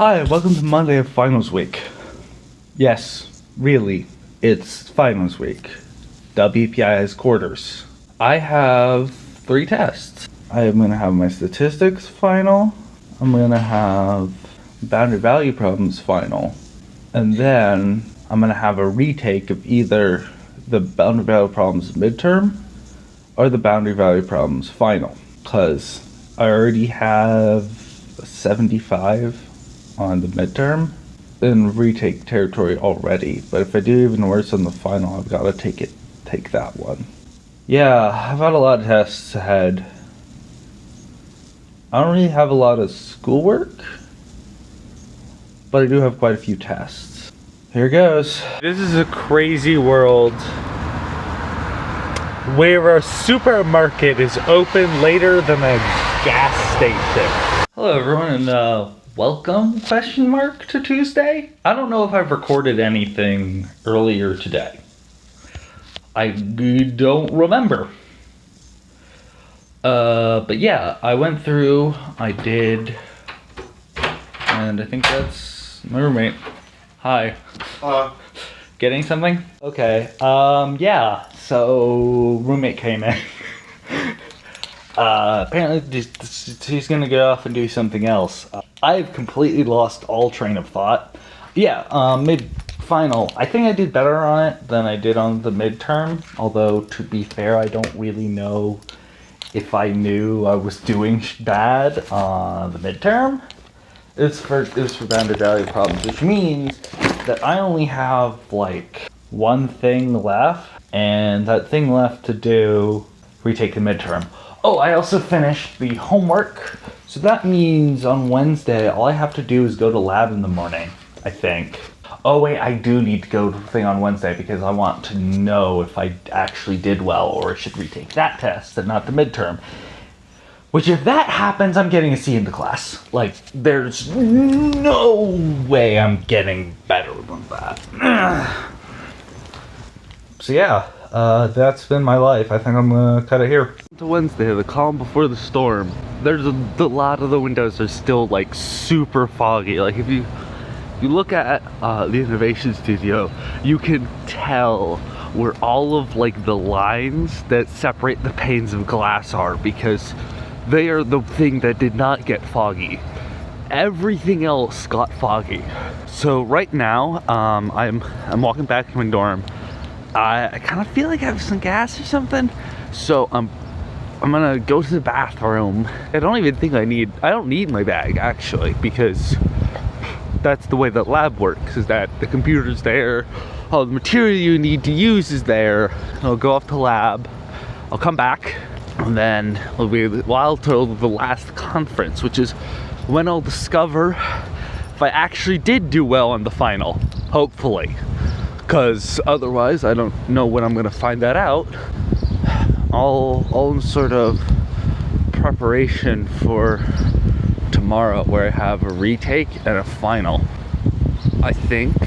Hi, welcome to Monday of Finals Week. Yes, really, it's Finals Week. WPI has quarters. I have 3 tests. I'm going to have my statistics final, I'm going to have boundary value problems final, and then I'm going to have a retake of either the boundary value problems midterm or the boundary value problems final, because I already have 75 on the midterm in retake territory already, but if I do even worse on the final, I've got to take that one. Yeah, I've had a lot of tests ahead. I don't really have a lot of schoolwork, but I do have quite a few tests. Here goes. This is a crazy world where a supermarket is open later than a gas station. Hello everyone, and welcome, to Tuesday? I don't know if I've recorded anything earlier today. I don't remember. But yeah, I went through, I did, and I think that's my roommate. Hi. Getting something? Okay, yeah, so roommate came in. Apparently he's gonna go off and do something else. I've completely lost all train of thought. Yeah, mid-final, I think I did better on it than I did on the midterm, although to be fair, I don't really know if I knew I was doing bad on the midterm. It was for boundary value problems, which means that I only have like one thing left, and that thing left to do, retake the midterm. Oh, I also finished the homework, so that means on Wednesday, all I have to do is go to lab in the morning, I think. Oh wait, I do need to go to the thing on Wednesday because I want to know if I actually did well or I should retake that test and not the midterm. Which if that happens, I'm getting a C in the class. Like, there's no way I'm getting better than that. So yeah, that's been my life. I think I'm gonna cut it here. To Wednesday, the calm before the storm. There's a lot of the windows are still like super foggy. Like if you look at the Innovation Studio, you can tell where all of like the lines that separate the panes of glass are, because they are the thing that did not get foggy. Everything else got foggy. So right now, I'm walking back to my dorm. I kind of feel like I have some gas or something, so I'm gonna go to the bathroom. I don't need my bag actually, because that's the way that lab works, is that the computer's there, all the material you need to use is there. I'll go off to lab, I'll come back, and then it'll be a while till the last conference, which is when I'll discover if I actually did do well on the final, hopefully. Because otherwise, I don't know when I'm gonna find that out. All in sort of preparation for tomorrow, where I have a retake and a final. I think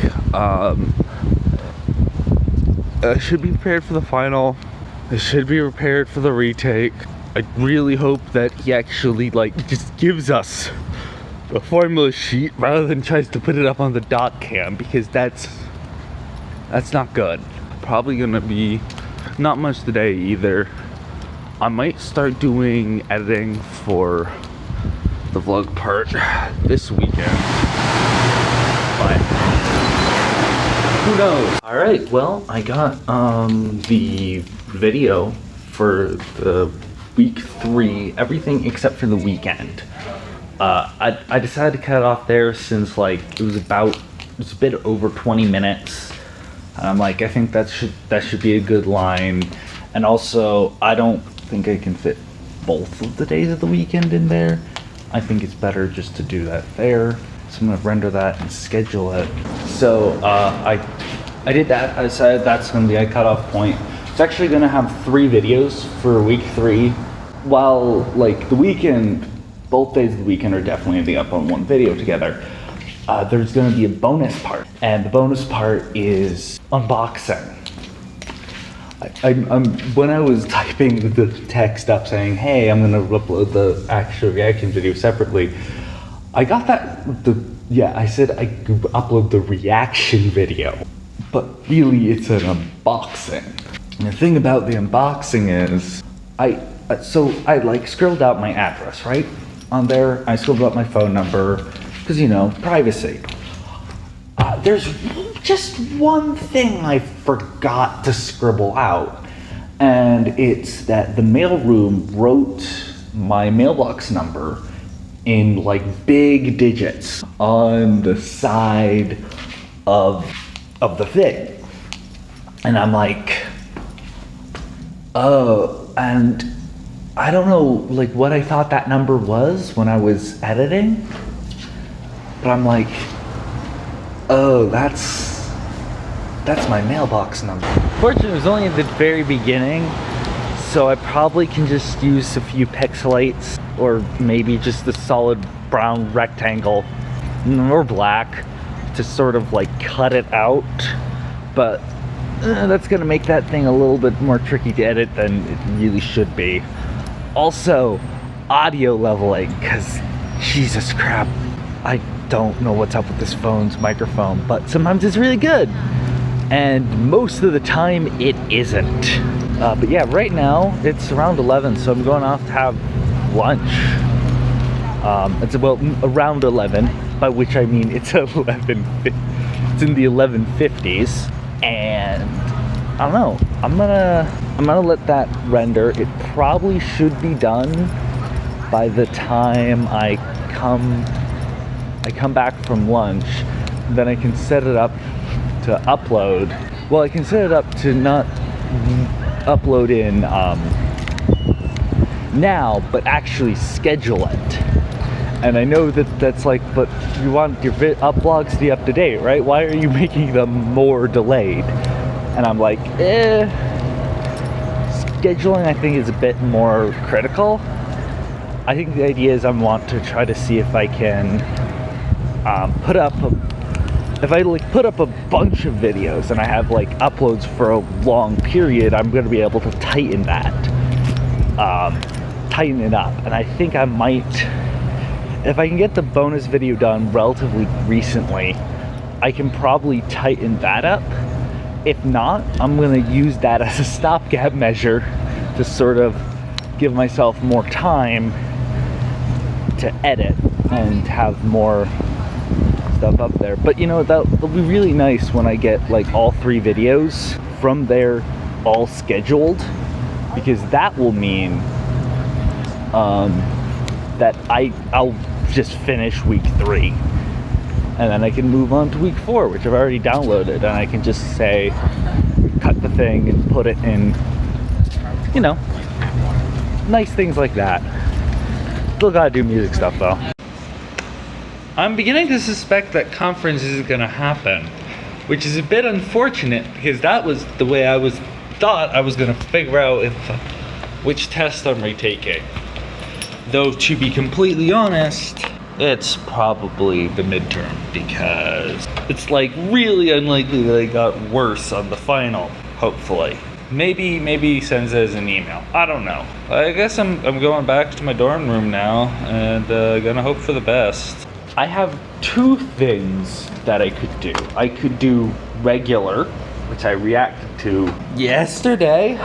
I should be prepared for the final. I should be prepared for the retake. I really hope that he actually like just gives us a formula sheet rather than tries to put it up on the dot cam, because that's not good. Probably gonna be not much today either. I might start doing editing for the vlog part this weekend, but who knows? All right, well, I got the video for the week 3, everything except for the weekend. I decided to cut it off there since like it was a bit over 20 minutes. And I'm like, I think that should be a good line. And also, I don't think I can fit both of the days of the weekend in there. I think it's better just to do that there. So I'm gonna render that and schedule it. So I did that. I decided that's gonna be a cutoff point. It's actually gonna have 3 videos for week 3. While like the weekend, both days of the weekend are definitely gonna be up on one video together. There's going to be a bonus part, and the bonus part is unboxing. When I was typing the text up saying, hey, I'm going to upload the actual reaction video separately, I got that, I said I could upload the reaction video, but really it's an unboxing. And the thing about the unboxing is, I like scrolled out my address, right? On there, I scrolled out my phone number, because privacy. There's just one thing I forgot to scribble out, and it's that the mailroom wrote my mailbox number in like big digits on the side of the thing. And I'm like, oh, and I don't know like what I thought that number was when I was editing, but I'm like, oh, that's my mailbox number. Fortunately, it was only at the very beginning, so I probably can just use a few pixelates, or maybe just a solid brown rectangle, or black, to sort of like cut it out. But that's gonna make that thing a little bit more tricky to edit than it really should be. Also, audio leveling, because Jesus crap, I don't know what's up with this phone's microphone, but sometimes it's really good, and most of the time it isn't. But yeah, right now it's around 11, so I'm going off to have lunch. It's about around 11, by which I mean it's 11. It's in the 11:50s, and I don't know. I'm gonna let that render. It probably should be done by the time I come back from lunch. Then I can set it up to upload. Well, I can set it up to not upload in now, but actually schedule it. And I know that's like, but you want your uploads to be up to date, right? Why are you making them more delayed? And I'm like, scheduling I think is a bit more critical. I think the idea is I want to try to see if I can put up a bunch of videos and I have like uploads for a long period, I'm going to be able to tighten it up. And I think I might, if I can get the bonus video done relatively recently, I can probably tighten that up. If not, I'm going to use that as a stopgap measure to sort of give myself more time to edit and have more stuff up there. But that'll be really nice when I get like all 3 videos from there all scheduled, because that will mean that I'll just finish week 3, and then I can move on to week 4, which I've already downloaded, and I can just say cut the thing and put it in, nice things like that. Still gotta do music stuff though. I'm beginning to suspect that conference isn't gonna happen, which is a bit unfortunate, because that was the way I thought I was gonna figure out which test I'm retaking. Though to be completely honest, it's probably the midterm, because it's like really unlikely that I got worse on the final, hopefully. Maybe he sends us an email. I don't know. I guess I'm going back to my dorm room now and gonna hope for the best. I have 2 things that I could do. I could do regular, which I reacted to yesterday.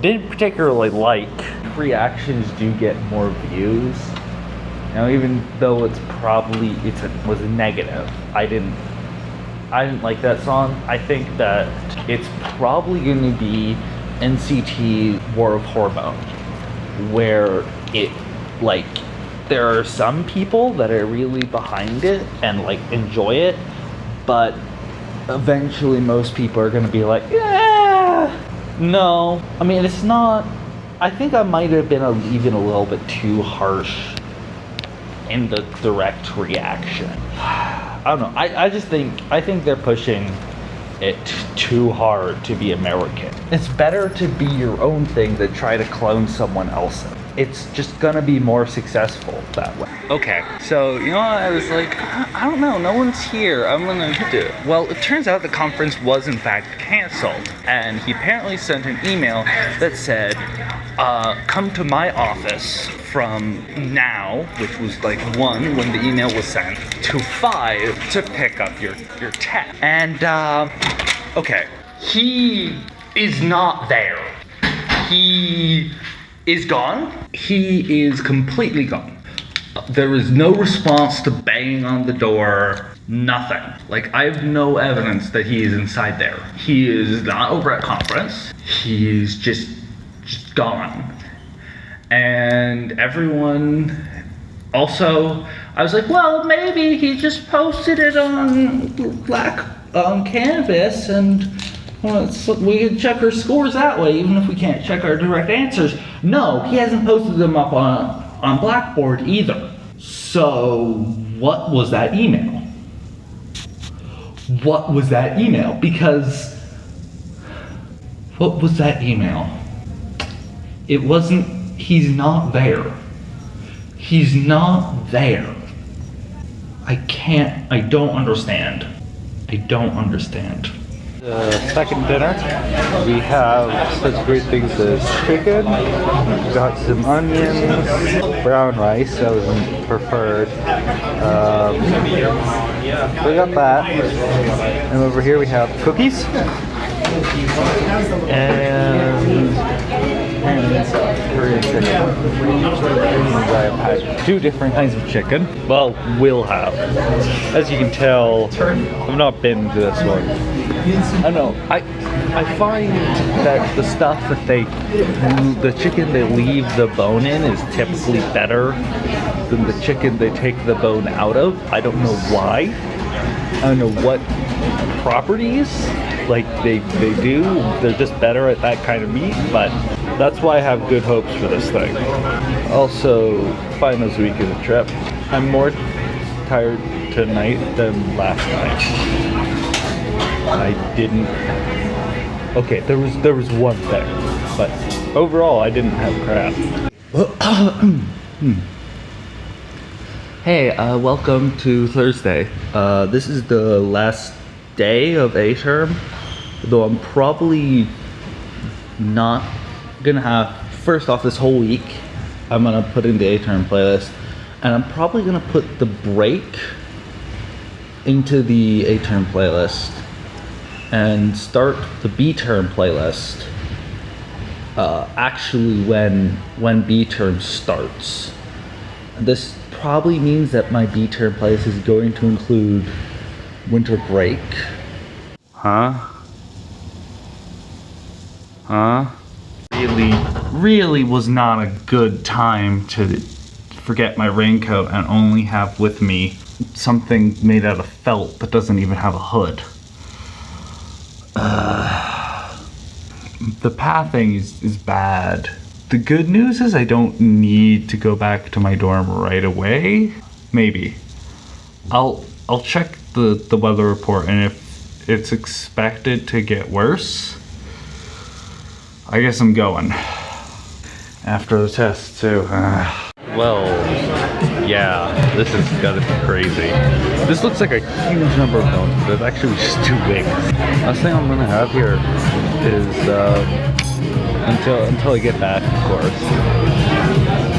Didn't particularly like. Reactions do get more views. Now, even though it was a negative, I didn't like that song. I think that it's probably going to be NCT War of Hormone, where there are some people that are really behind it and like enjoy it, but eventually most people are going to be like, yeah, no. I mean, it's not. I think I might have been even a little bit too harsh in the direct reaction. I don't know. I think they're pushing it too hard to be American. It's better to be your own thing than try to clone someone else's. It's just gonna be more successful that way. Okay, so I was like, I don't know, no one's here. I'm gonna do it. Well, it turns out the conference was in fact canceled, and he apparently sent an email that said, come to my office from now, which was like 1 when the email was sent, to 5 to pick up your text. And, okay, he is not there. He is gone. He is completely gone. There is no response to banging on the door, nothing. Like, I have no evidence that he is inside there. He is not over at conference. He is just gone. And everyone also, I was like, well, maybe he just posted it on Canvas and we can check our scores that way, even if we can't check our direct answers. No, he hasn't posted them up on Blackboard either. So what was that email? What was that email? Because what was that email? It wasn't, he's not there. He's not there. I don't understand. I don't understand. Second dinner, we have such great things as chicken, we got some onions, brown rice, that was preferred. We got that, and over here we have cookies, and Korean chicken. I've had 2 different kinds of chicken. Well, will have. As you can tell, I've not been to this one. I don't know. I find that the stuff that the chicken they leave the bone in is typically better than the chicken they take the bone out of. I don't know why. I don't know what properties like they do. They're just better at that kind of meat, but that's why I have good hopes for this thing. Also, finals week of the trip. I'm more tired tonight than last night. I didn't. Okay, there was one thing, but overall I didn't have crap. Hey, welcome to Thursday. This is the last day of A term, though I'm probably not gonna have. First off, this whole week I'm gonna put in the A term playlist, and I'm probably gonna put the break into the A term playlist and start the B term playlist actually when B term starts. This probably means that my B term playlist is going to include winter break. Huh? Really was not a good time to forget my raincoat and only have with me something made out of felt that doesn't even have a hood. The pathing is bad. The good news is I don't need to go back to my dorm right away. Maybe. I'll check the weather report, and if it's expected to get worse, I guess I'm going. After the test too. Well, yeah, this is gonna be crazy. This looks like a huge number of bones, but it's actually just 2 wings. Last thing I'm gonna have here is, until I get back, of course,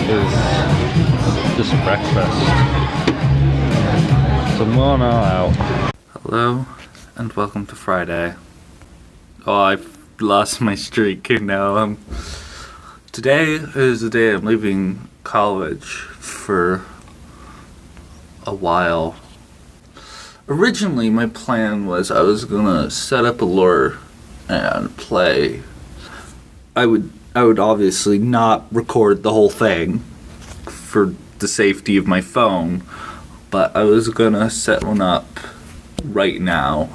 is just breakfast. So I'm going all out. Hello, and welcome to Friday. Oh, I've lost my streak now. Today is the day I'm leaving college for a while. Originally, my plan was I was gonna set up a lure and play. I would obviously not record the whole thing for the safety of my phone, but I was gonna set one up right now.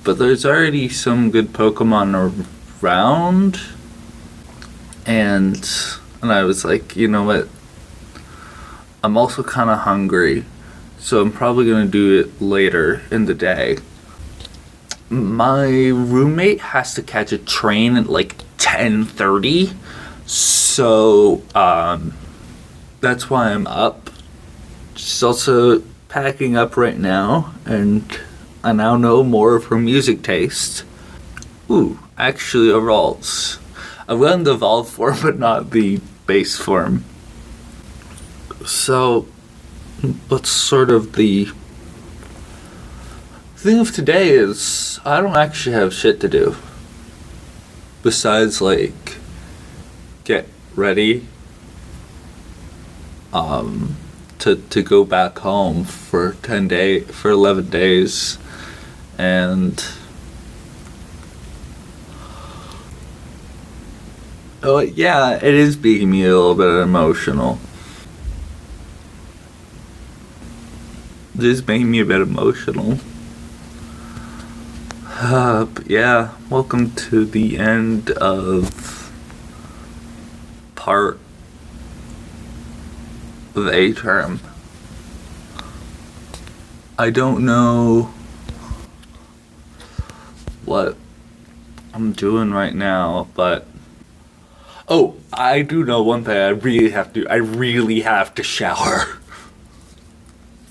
But there's already some good Pokemon around, and I was like, you know what? I'm also kind of hungry, so I'm probably gonna do it later in the day. My roommate has to catch a train at like 10:30, so that's why I'm up. She's also packing up right now, and I now know more of her music taste. Ooh, actually, Evolves. I've gotten the evolved form, but not the base form. So, what's sort of the thing of today is I don't actually have shit to do. Besides, like, get ready to go back home for 11 days, and oh yeah, it is making me a little bit emotional. It is making me a bit emotional. But yeah, welcome to the end of part of A term. I don't know what I'm doing right now, but oh, I do know one thing I really have to shower.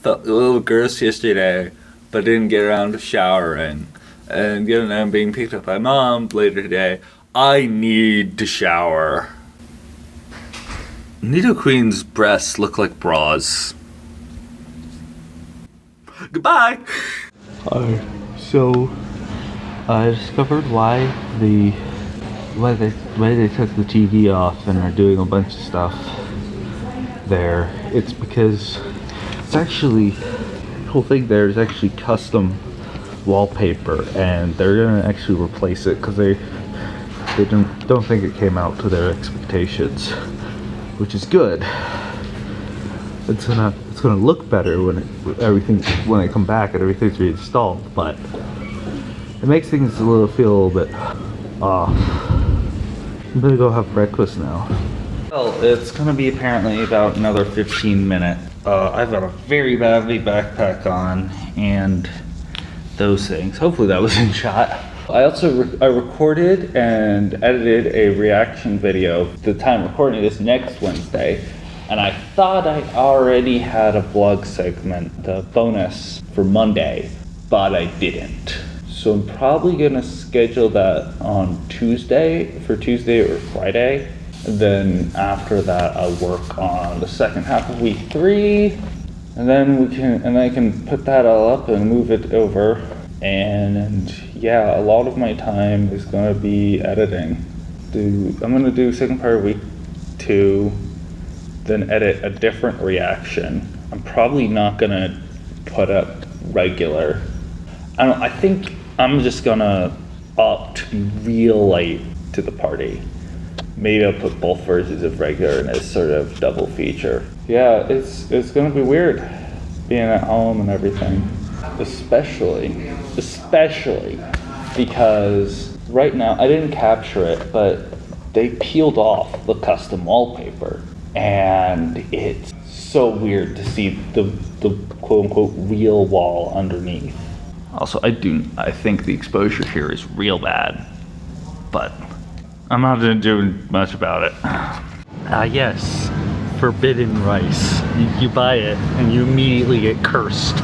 Felt a little gross yesterday, but didn't get around to showering. And given that I'm being picked up by Mom later today, I need to shower. Nido Queen's breasts look like bras. Goodbye! So I discovered why they took the TV off and are doing a bunch of stuff there. It's because it's actually, the whole thing there is actually custom wallpaper, and they're gonna actually replace it because they don't think it came out to their expectations, which is good. It's gonna look better when I come back and everything's reinstalled, but it makes things feel a little bit off. I'm gonna go have breakfast now. Well, it's gonna be apparently about another 15 minutes. I've got a very heavy backpack on and those things. Hopefully that was in shot. I recorded and edited a reaction video. The time recording this next Wednesday, and I thought I already had a vlog segment, the bonus for Monday, but I didn't. So I'm probably gonna schedule that on Tuesday or Friday. And then after that, I'll work on the second half of week 3, and then I can put that all up and move it over. And yeah, a lot of my time is gonna be editing. I'm gonna do second part of week 2, then edit a different reaction. I'm probably not gonna put up regular. I think I'm just gonna opt to be real late to the party. Maybe I'll put both versions of regular in a sort of double feature. Yeah, it's gonna be weird being at home and everything. Especially because right now, I didn't capture it, but they peeled off the custom wallpaper, and it's so weird to see the quote-unquote real wall underneath. Also, I think the exposure here is real bad, but I'm not gonna do much about it. Yes, forbidden rice. You buy it and you immediately get cursed.